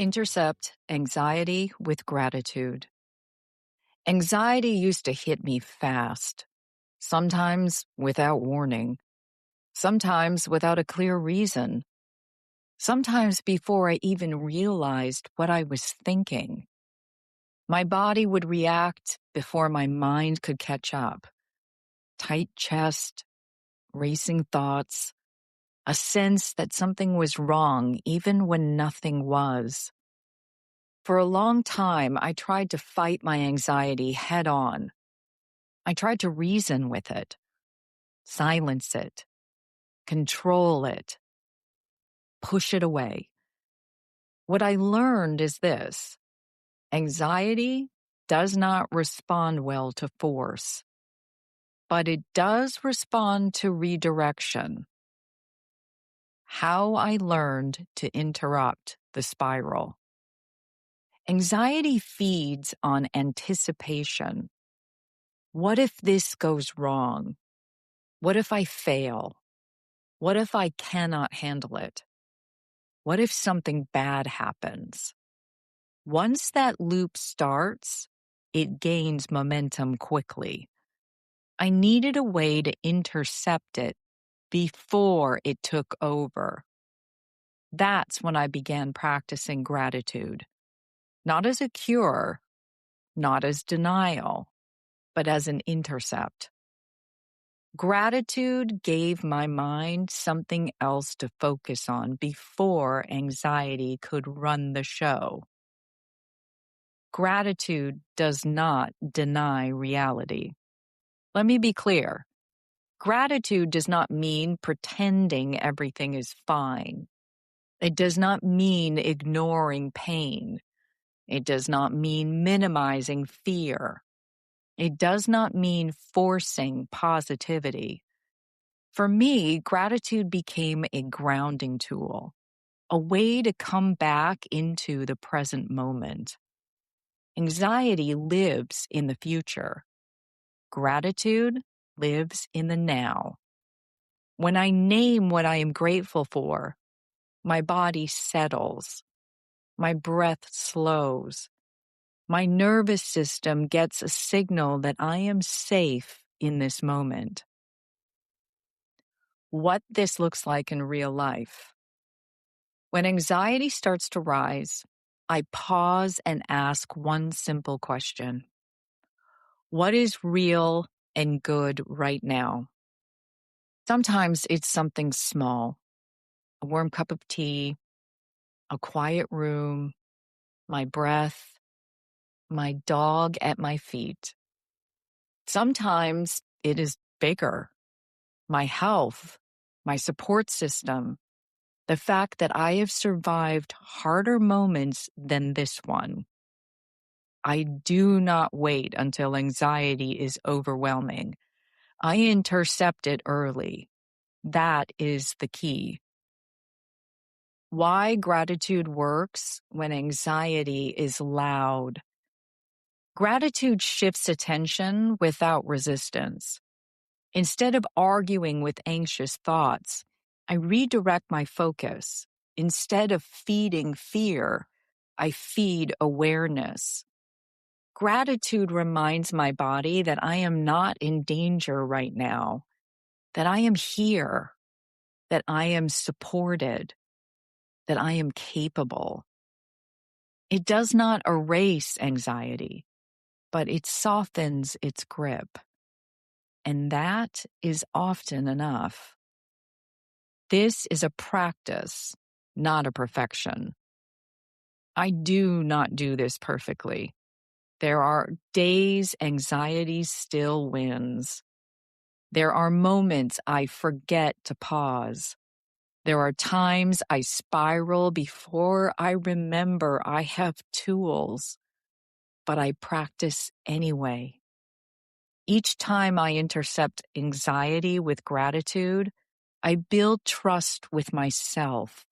Intercept Anxiety with Gratitude. Anxiety used to hit me fast, sometimes without warning, sometimes without a clear reason, sometimes before I even realized what I was thinking. My body would react before my mind could catch up. Tight chest, racing thoughts, a sense that something was wrong even when nothing was. For a long time, I tried to fight my anxiety head on. I tried to reason with it, silence it, control it, push it away. What I learned is this: anxiety does not respond well to force, but it does respond to redirection. How I learned to interrupt the spiral. Anxiety feeds on anticipation. What if this goes wrong? What if I fail? What if I cannot handle it? What if something bad happens? Once that loop starts, it gains momentum quickly. I needed a way to intercept it before it took over. That's when I began practicing gratitude, not as a cure, not as denial, but as an intercept. Gratitude gave my mind something else to focus on before anxiety could run the show. Gratitude does not deny reality. Let me be clear. Gratitude does not mean pretending everything is fine. It does not mean ignoring pain. It does not mean minimizing fear. It does not mean forcing positivity. For me, gratitude became a grounding tool, a way to come back into the present moment. Anxiety lives in the future. Gratitude lives in the now. When I name what I am grateful for, my body settles, my breath slows, my nervous system gets a signal that I am safe in this moment. What this looks like in real life. When anxiety starts to rise, I pause and ask one simple question. What is real and good right now? Sometimes it's something small, a warm cup of tea, a quiet room, my breath, my dog at my feet. Sometimes it is bigger, my health, my support system, the fact that I have survived harder moments than this one. I do not wait until anxiety is overwhelming. I intercept it early. That is the key. Why gratitude works when anxiety is loud. Gratitude shifts attention without resistance. Instead of arguing with anxious thoughts, I redirect my focus. Instead of feeding fear, I feed awareness. Gratitude reminds my body that I am not in danger right now, that I am here, that I am supported, that I am capable. It does not erase anxiety, but it softens its grip. And that is often enough. This is a practice, not a perfection. I do not do this perfectly. There are days anxiety still wins. There are moments I forget to pause. There are times I spiral before I remember I have tools, but I practice anyway. Each time I intercept anxiety with gratitude, I build trust with myself.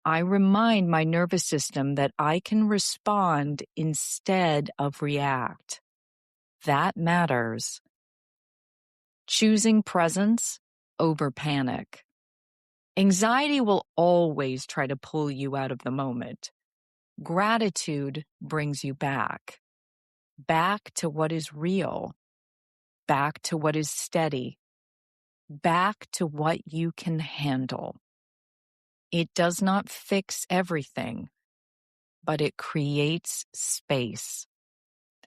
I remind my nervous system that I can respond instead of react. That matters. Choosing presence over panic. Anxiety will always try to pull you out of the moment. Gratitude brings you back to what is real, back to what is steady, back to what you can handle. It does not fix everything, but it creates space.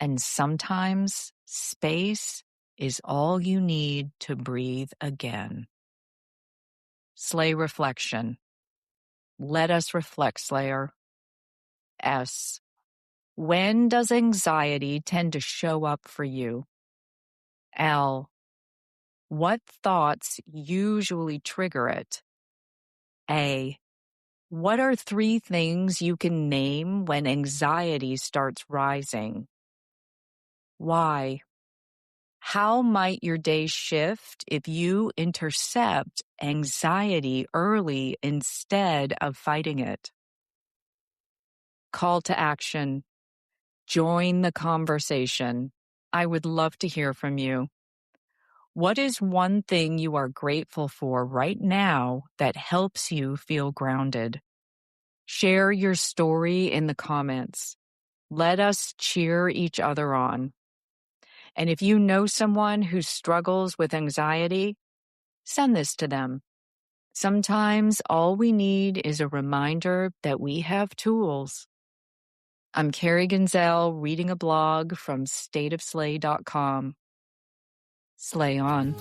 And sometimes space is all you need to breathe again. Slay reflection. Let us reflect, Slayer. S. When does anxiety tend to show up for you? L. What thoughts usually trigger it? A. What are 3 things you can name when anxiety starts rising? Y. How might your day shift if you intercept anxiety early instead of fighting it? Call to action. Join the conversation. I would love to hear from you. What is one thing you are grateful for right now that helps you feel grounded? Share your story in the comments. Let us cheer each other on. And if you know someone who struggles with anxiety, send this to them. Sometimes all we need is a reminder that we have tools. I'm Carrie Genzel, reading a blog from stateofslay.com. Slay on.